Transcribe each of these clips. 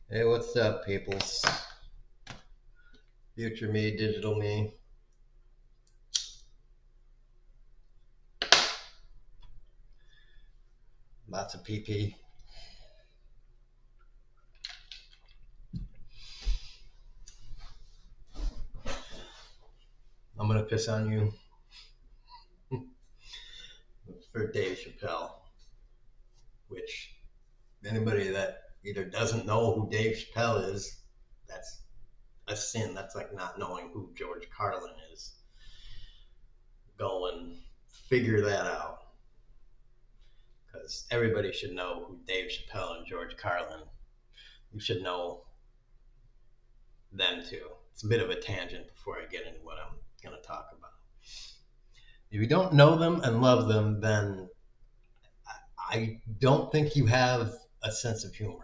Hey, what's up, peoples? Future me, digital me. Lots of PP. I'm gonna piss on you for Dave Chappelle, which anybody that either doesn't know who Dave Chappelle is, that's a sin. That's like not knowing who George Carlin is. Go and figure that out, because everybody should know who Dave Chappelle and George Carlin. You should know them too. It's a bit of a tangent before I get into what I'm gonna talk about. If you don't know them and love them, then I don't think you have a sense of humor.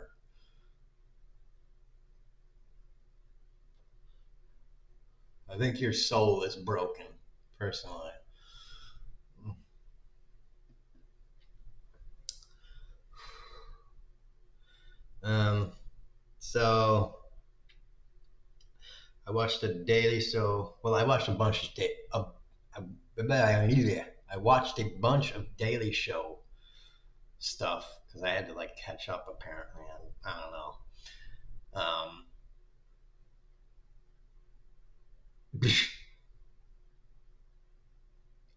I think your soul is broken, personally. Um, so I watched a Daily Show. Well, I watched a bunch of I watched a bunch of Daily Show stuff because I had to like catch up. Apparently, I don't know.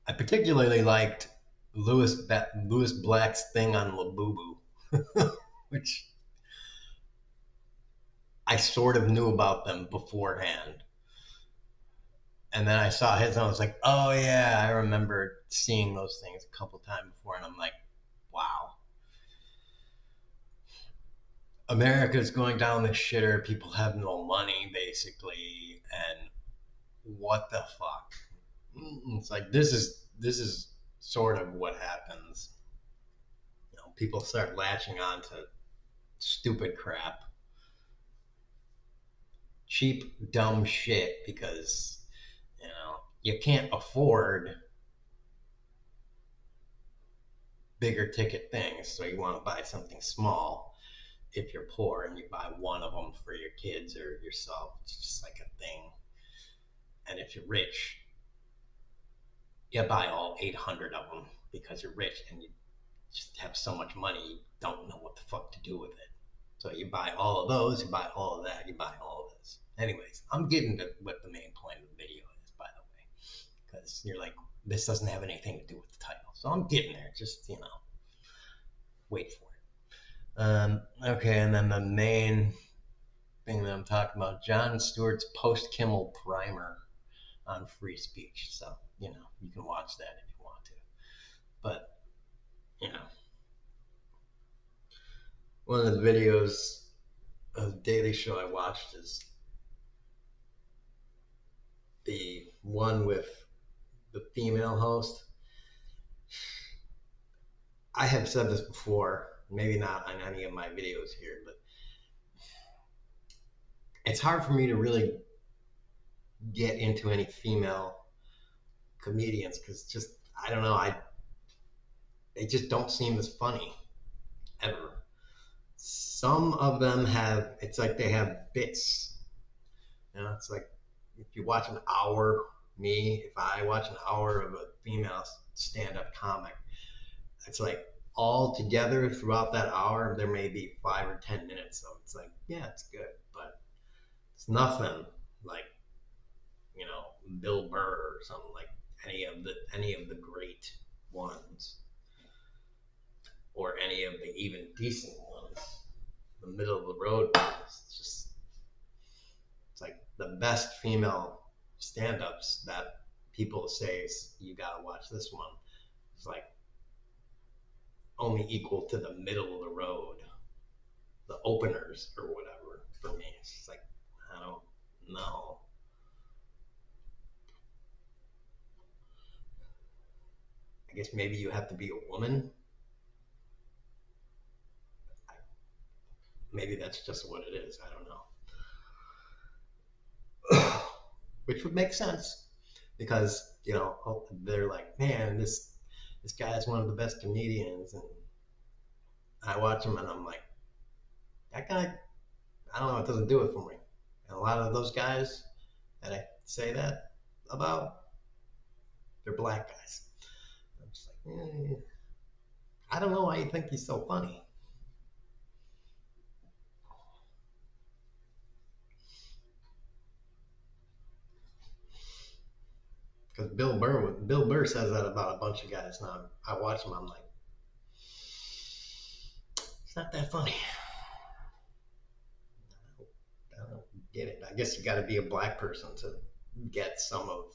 I particularly liked Lewis Black's thing on Labubu, which I sort of knew about them beforehand. And then I saw his and I was like, oh yeah, I remember seeing those things a couple times before. And I'm like, wow, America's going down the shitter. People have no money, basically. And what the fuck? It's like, this is sort of what happens. People start latching on to stupid crap, cheap, dumb shit because, you can't afford bigger ticket things. So you want to buy something small if you're poor and you buy one of them for your kids or yourself. It's just like a thing. And if you're rich, you buy all 800 of them because you're rich and you just have so much money you don't know what the fuck to do with it. So you buy all of those, you buy all of that, you buy all of this. Anyways, I'm getting to what the main point of the video is, by the way, because you're like, this doesn't have anything to do with the title. So I'm getting there. Just, wait for it. Okay, and then the main thing that I'm talking about, Jon Stewart's post Kimmel primer on free speech. So, you can watch that if you want to. But, you know, one of the videos of the Daily Show I watched is the one with the female host. I have said this before, maybe not on any of my videos here, but it's hard for me to really get into any female comedians because just I don't know, they just don't seem as funny ever. Some of them have, it's like they have bits. It's like if you watch an hour, if I watch an hour of a female stand-up comic, it's like all together throughout that hour there may be 5 or 10 minutes. So it's like, yeah, it's good, but it's nothing like Bill Burr or something like any of the great ones or any of the even decent ones. The middle of the road ones. It's like the best female stand-ups that people say you gotta watch this one. It's like only equal to the middle of the road, the openers or whatever for me. It's just like I don't know. I guess maybe you have to be a woman. Maybe that's just what it is. I don't know. Which would make sense because they're like, man, this guy is one of the best comedians, and I watch him and I'm like, that guy, I don't know, it doesn't do it for me. And a lot of those guys that I say that about, they're black guys. I'm just like, I don't know why you think he's so funny. Because Bill Burr says that about a bunch of guys. Now I watch him, I'm like, it's not that funny. I don't get it. I guess you got to be a black person to get some of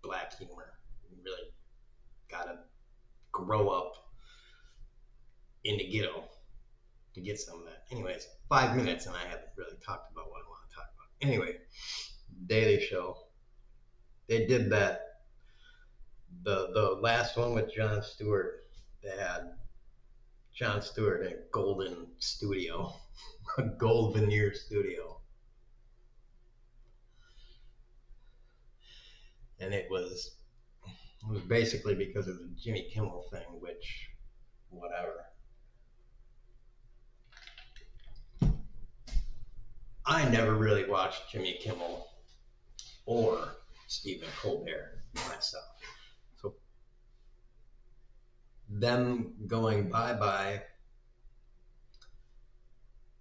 black humor. You really got to grow up in the ghetto to get some of that. Anyways, 5 minutes and I haven't really talked about what I want to talk about. Anyway, Daily Show. They did that. The last one with Jon Stewart. They had Jon Stewart at Golden Studio, a gold veneer studio, and it was basically because of the Jimmy Kimmel thing, which whatever. I never really watched Jimmy Kimmel or Stephen Colbert myself. So them going bye-bye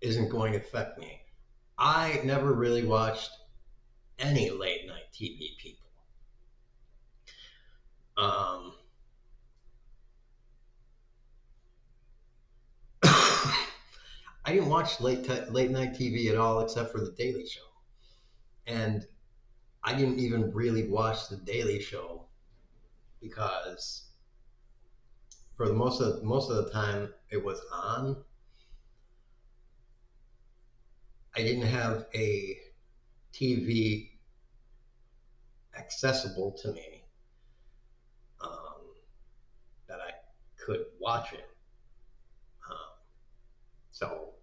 isn't going to affect me. I never really watched any late night TV people. I didn't watch late night TV at all except for The Daily Show. And I didn't even really watch The Daily Show because for most of the time it was on, I didn't have a TV accessible to me that I could watch it. So,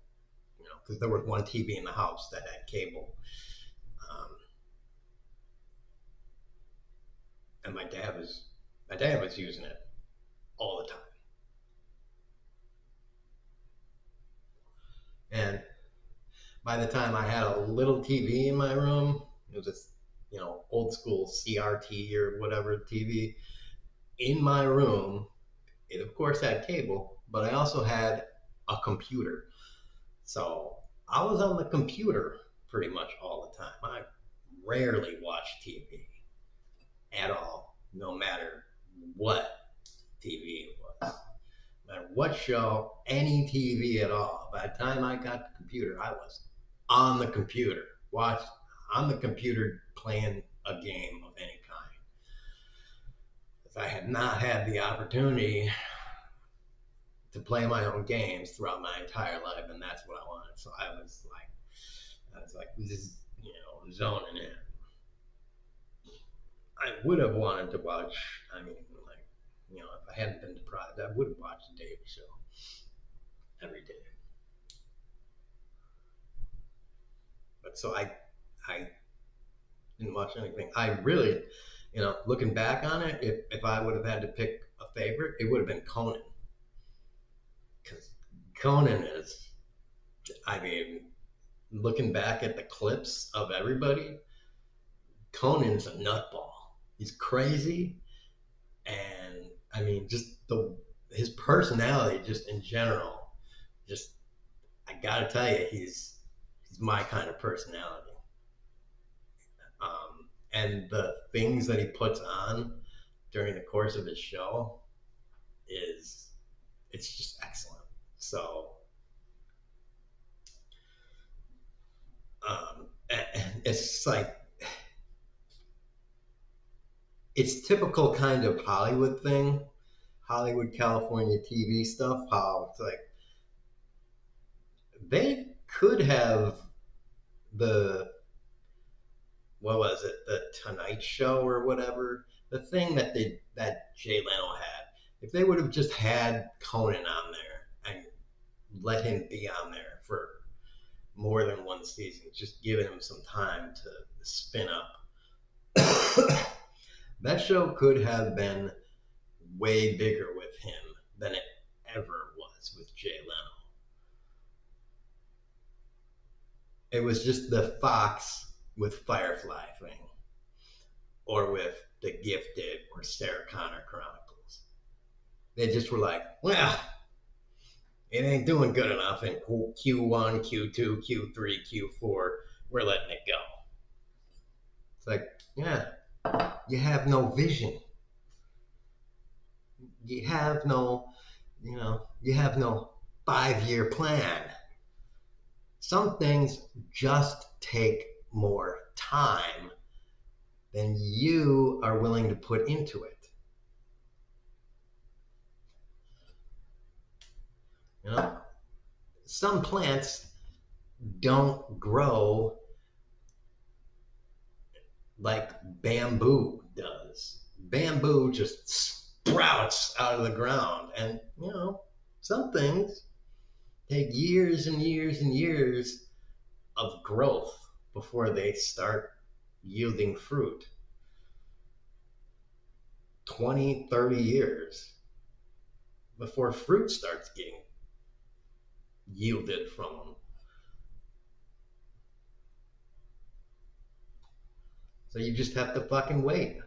because there was one TV in the house that had cable, and my dad was using it all the time. And by the time I had a little TV in my room, it was this, old school CRT or whatever TV in my room. It of course had cable, but I also had a computer. So I was on the computer pretty much all the time. I rarely watched TV at all, no matter what TV it was. No matter what show, any TV at all. By the time I got the computer, I was on the computer, on the computer playing a game of any kind. If I had not had the opportunity to play my own games throughout my entire life, and that's what I wanted. So I was like, just, zoning in. I would have wanted to watch, if I hadn't been deprived, I would have watched the Daily Show every day. But so I didn't watch anything. I really, looking back on it, if I would have had to pick a favorite, it would have been Conan. Because Conan is, looking back at the clips of everybody, Conan's a nutball. He's crazy, and just his personality, just in general, just I gotta tell you, he's my kind of personality. And the things that he puts on during the course of his show it's just excellent. So it's like it's typical kind of Hollywood thing, Hollywood California TV stuff. How it's like they could have the what was it, the Tonight Show or whatever, the thing that Jay Leno had. If they would have just had Conan on there and let him be on there for more than one season, just giving him some time to spin up, that show could have been way bigger with him than it ever was with Jay Leno. It was just the Fox with Firefly thing, or with The Gifted or Sarah Connor Chronicles. They just were like, well, it ain't doing good enough in Q1, Q2, Q3, Q4. We're letting it go. It's like, yeah, you have no vision. You have no, you have no 5-year plan. Some things just take more time than you are willing to put into it. You know, some plants don't grow like bamboo does. Bamboo just sprouts out of the ground. And, some things take years and years and years of growth before they start yielding fruit. 20, 30 years before fruit starts getting yielded from them. So you just have to fucking wait.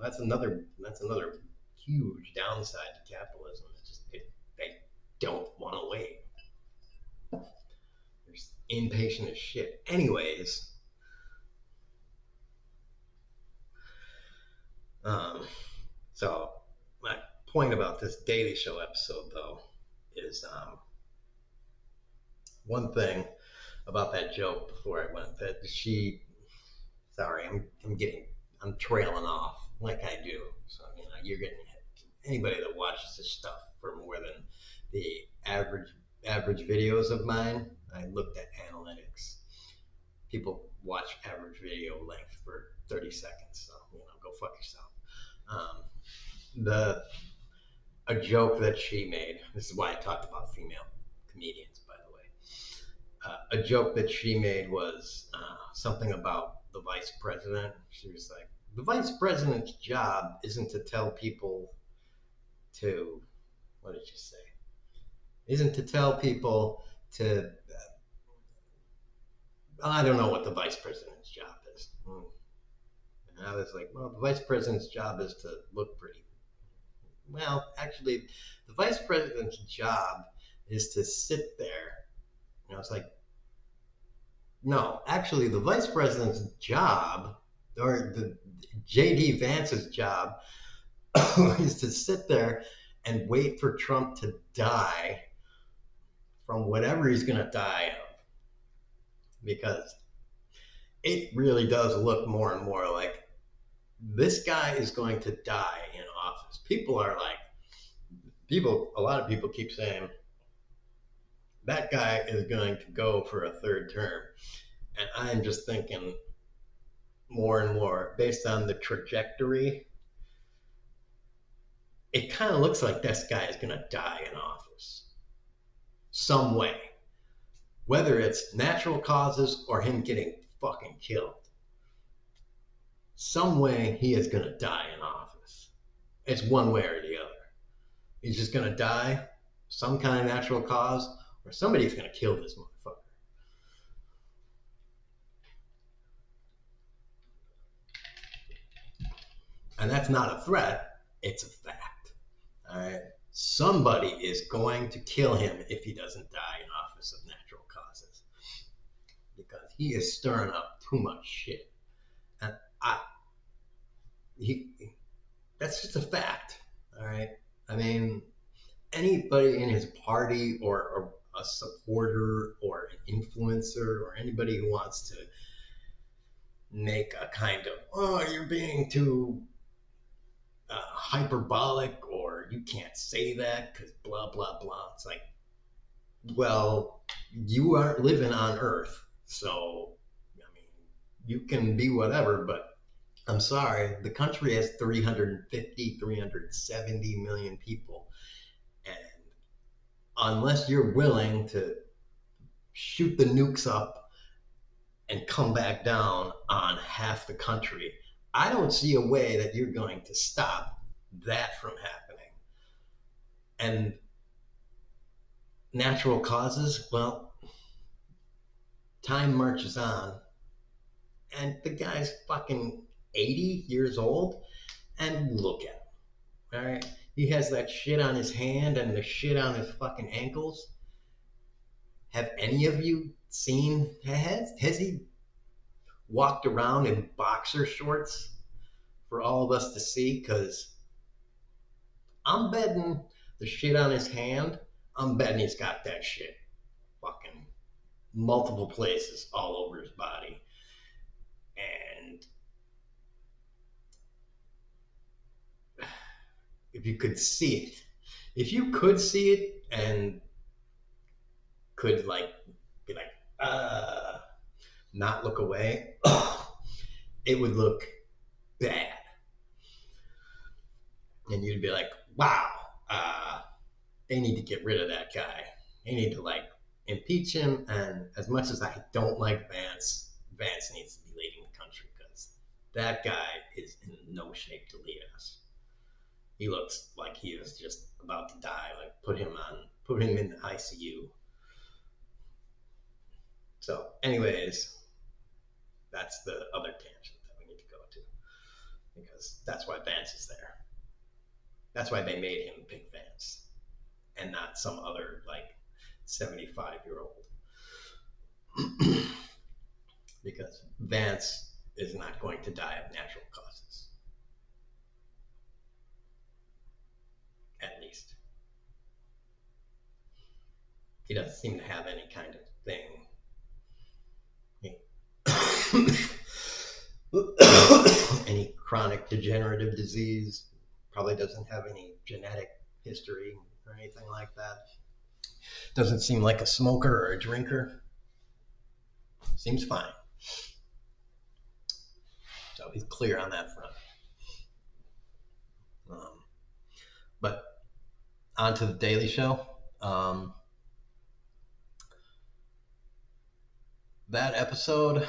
That's another huge downside to capitalism. It's just they don't want to wait. They're impatient as shit. Anyways, so my point about this Daily Show episode, though, is one thing about that joke before I went that sorry, I'm trailing off like I do. So, you're getting anybody that watches this stuff for more than the average videos of mine. I looked at analytics. People watch average video length for 30 seconds. So, go fuck yourself. A joke that she made. This is why I talked about female comedians, by the way. A joke that she made was something about the vice president. She was like, the vice president's job isn't to tell people to, what did she say? Isn't to tell people to, I don't know what the vice president's job is. And I was like, well, the vice president's job is to look pretty. Well, actually, the vice president's job is to sit there. And I was like, no, actually, the vice president's job, or the J.D. Vance's job, is to sit there and wait for Trump to die from whatever he's going to die of. Because it really does look more and more like this guy is going to die in office. A lot of people keep saying that guy is going to go for a third term. And I'm just thinking more and more, based on the trajectory, it kind of looks like this guy is going to die in office some way. Whether it's natural causes or him getting fucking killed. Some way he is going to die in office. It's one way or the other. He's just going to die, some kind of natural cause, or somebody's going to kill this motherfucker. And that's not a threat, it's a fact. All right? Somebody is going to kill him if he doesn't die in office of natural causes. Because he is stirring up too much shit. And that's just a fact. All right? I mean, anybody in his party or a supporter or an influencer or anybody who wants to make a kind of, oh, you're being too hyperbolic, or you can't say that because blah, blah, blah. It's like, well, you aren't living on Earth. So, I mean, you can be whatever, but I'm sorry, the country has 370 million people. And unless you're willing to shoot the nukes up and come back down on half the country, I don't see a way that you're going to stop that from happening. And natural causes, well, Time marches on, and the guy's fucking 80 years old, and look at him. All right, he has that shit on his hand and the shit on his fucking ankles. Have any of you seen? Has he walked around in boxer shorts for all of us to see? Because I'm betting the shit on his hand. I'm betting he's got that shit fucking multiple places all over his body. And if you could see it, if you could see it and could like be like, not look away, it would look bad. And you'd be like, wow, they need to get rid of that guy. They need to like impeach him. And as much as I don't like Vance, Vance needs to be leading the country because that guy is in no shape to lead us. He looks like he is just about to die. Like put him in the ICU. So, anyways, that's the other tangent that we need to go to because that's why Vance is there. That's why they made him pick Vance and not some other like 75-year-old. Because Vance is not going to die of natural causes. At least. He doesn't seem to have any kind of thing. Any chronic degenerative disease. Probably doesn't have any genetic history or anything like that. Doesn't seem like a smoker or a drinker. Seems fine. So he's clear on that front. But on to the Daily Show. That episode,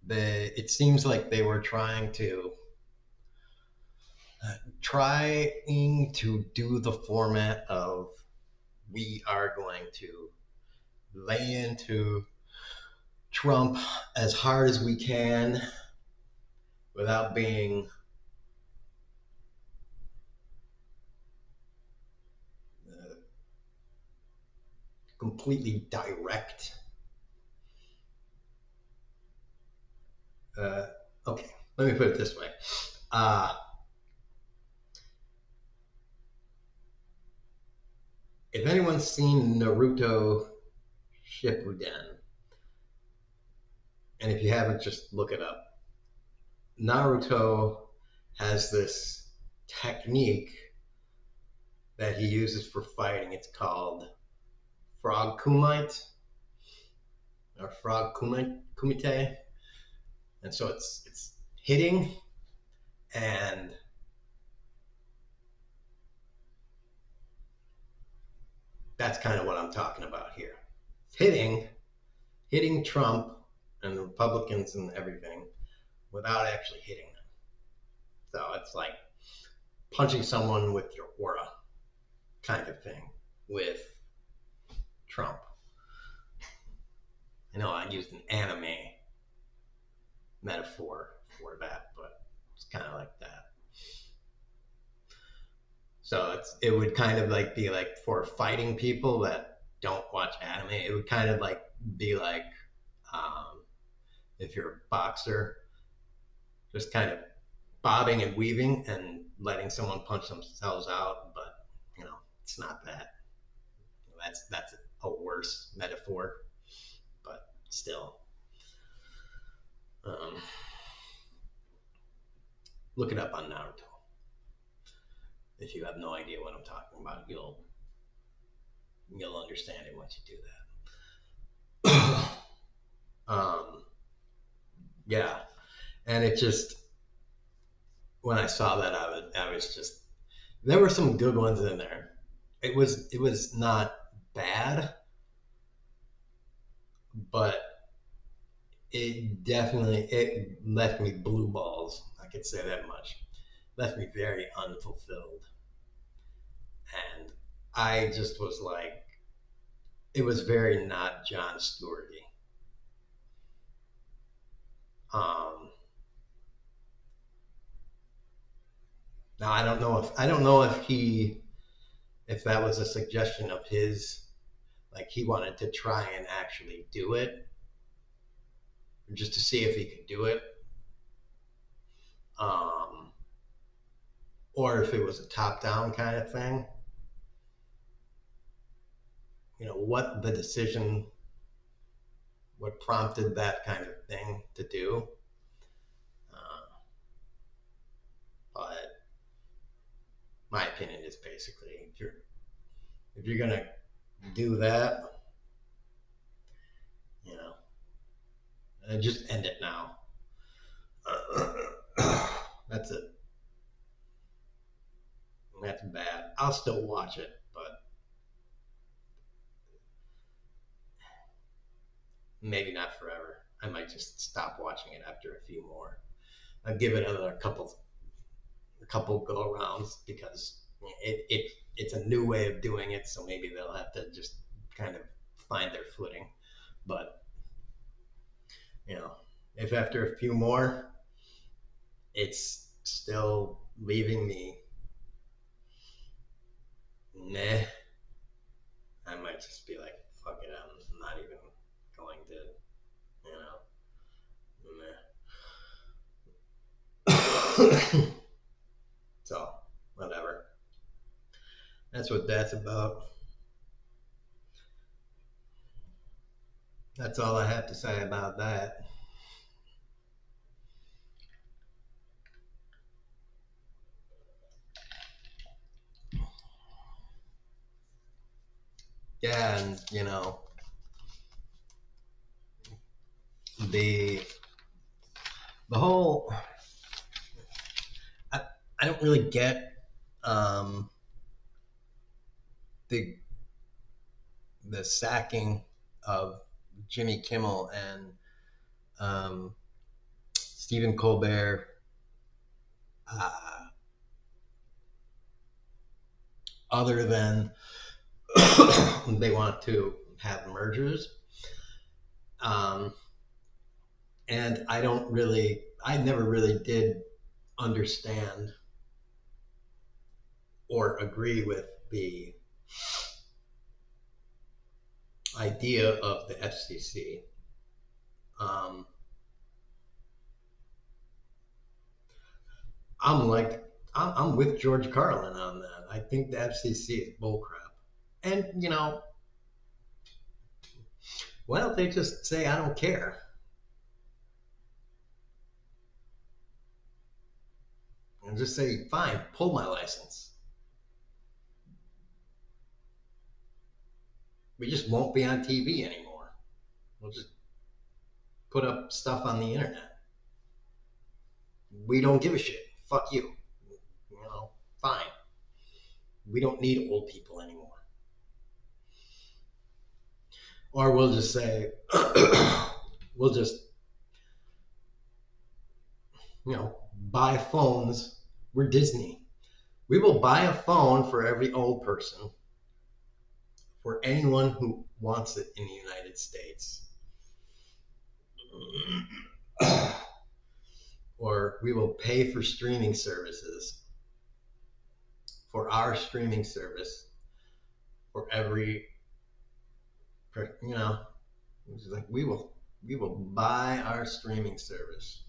it seems like they were trying to do the format of we are going to lay into Trump as hard as we can without being completely direct. Okay, let me put it this way. If anyone's seen Naruto Shippuden, and if you haven't, just look it up. Naruto has this technique that he uses for fighting. It's called Frog Kumite or Frog Kumite. And so it's hitting and that's kind of what I'm talking about here. Hitting Trump and the Republicans and everything without actually hitting them. So it's like punching someone with your aura kind of thing with Trump. I know I used an anime metaphor for that, but it's kind of like that. So it would kind of like be like for fighting people that don't watch anime, it would kind of like be like if you're a boxer, just kind of bobbing and weaving and letting someone punch themselves out, but it's not that. That's a worse metaphor, but still. Look it up on Naruto. If you have no idea what I'm talking about, you'll understand it once you do that. Yeah, and it just when I saw that, I was just there were some good ones in there. It was not bad, but it left me blue balls. I could say that much. Left me very unfulfilled, and I just was like, it was very not Jon Stewarty. Um, Now I don't know if that was a suggestion of his, like he wanted to try and actually do it just to see if he could do it, um, or if it was a top-down kind of thing. What the decision, what prompted that kind of thing to do. Uh, but my opinion is basically if you're gonna do that, you know, just end it now. That's it. That's bad. I'll still watch it, but maybe not forever. I might just stop watching it after a few more. I'll give it another couple go arounds because it's a new way of doing it, so maybe they'll have to just kind of find their footing. But you know, if after a few more, it's still leaving me meh, I might just be like, fuck it, I'm not even going to, meh. So, whatever. That's what that's about. That's all I have to say about that. Yeah, and the the whole I, I don't really get um, the the sacking of Jimmy Kimmel and Stephen Colbert, uh, other than they want to have mergers. Um, and I never really did understand or agree with the idea of the FCC. Um, I'm like, I'm with George Carlin on that. I think the FCC is bullcrap. And, why don't they just say, I don't care? And just say, fine, pull my license. We just won't be on TV anymore. We'll just put up stuff on the internet. We don't give a shit. Fuck you. Fine. We don't need old people anymore. Or we'll just say, we'll just, buy phones. We're Disney. We will buy a phone for every old person, for anyone who wants it in the United States. Or we will pay for streaming services, for our streaming service, for every, it's like we will buy our streaming service.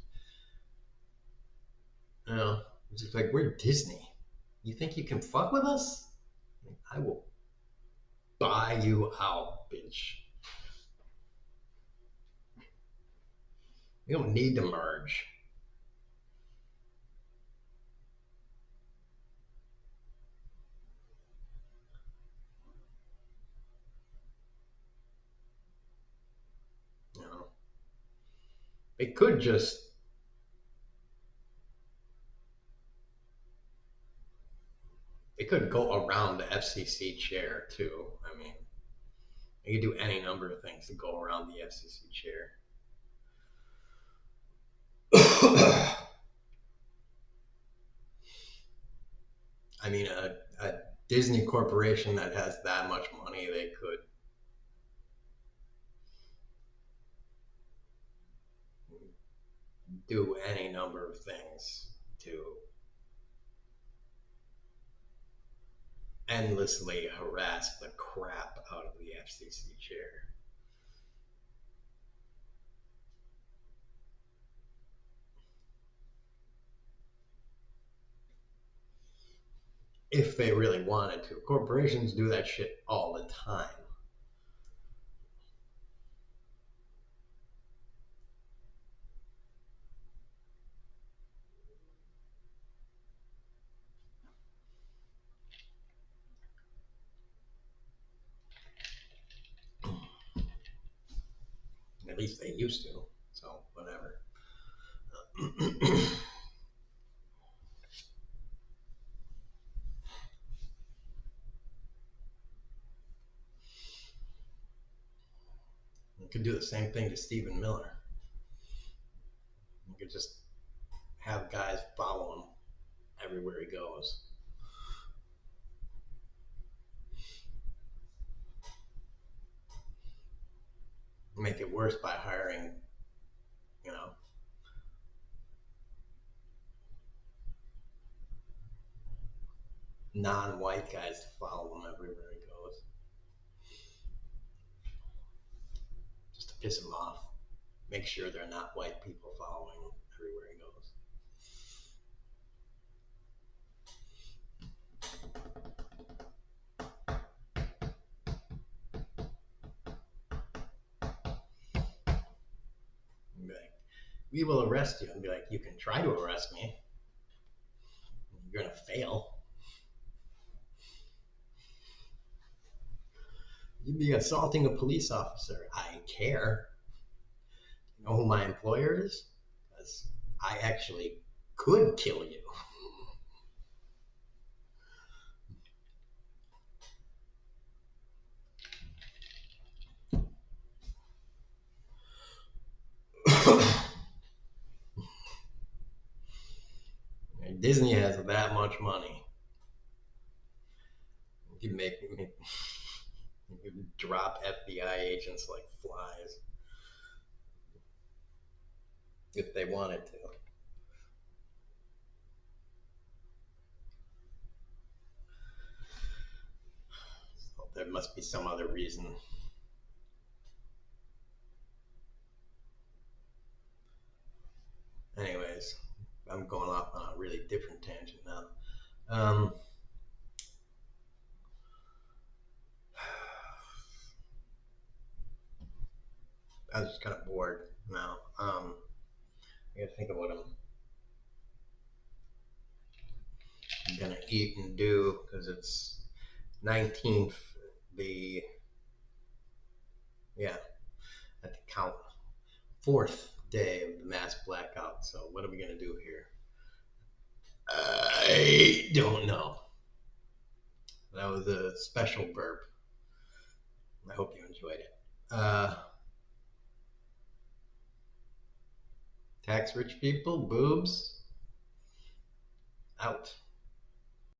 It's just like we're Disney. You think you can fuck with us? I will buy you out, bitch. We don't need to merge. You know, they could just they could go around the FCC chair too. I mean, they could do any number of things to go around the FCC chair. I mean, a Disney corporation that has that much money, they could do any number of things to endlessly harass the crap out of the FCC chair. If they really wanted to. Corporations do that shit all the time. At least they used to. So, whatever. You could do the same thing to Stephen Miller. You could just have guys follow him everywhere he goes. Make it worse by hiring, you know, non-white guys to follow him everywhere he goes, just to piss him off. Make sure they're not white people following him everywhere he goes. And be like, we will arrest you. And be like, you can try to arrest me. You're gonna fail. You'd be assaulting a police officer. I care. You know who my employer is? Because I actually could kill you. Disney has that much money. You can make you can drop FBI agents like flies if they wanted to. So there must be some other reason. Anyways, I'm going off on a really different tangent now. Um, I was just kind of bored now. I gotta think of what I'm gonna eat and do because it's 19th, the yeah, at the count fourth day of the mass blackout. So what are we gonna do here? I don't know. That was a special burp. I hope you enjoyed it. Tax rich people, boobs, out.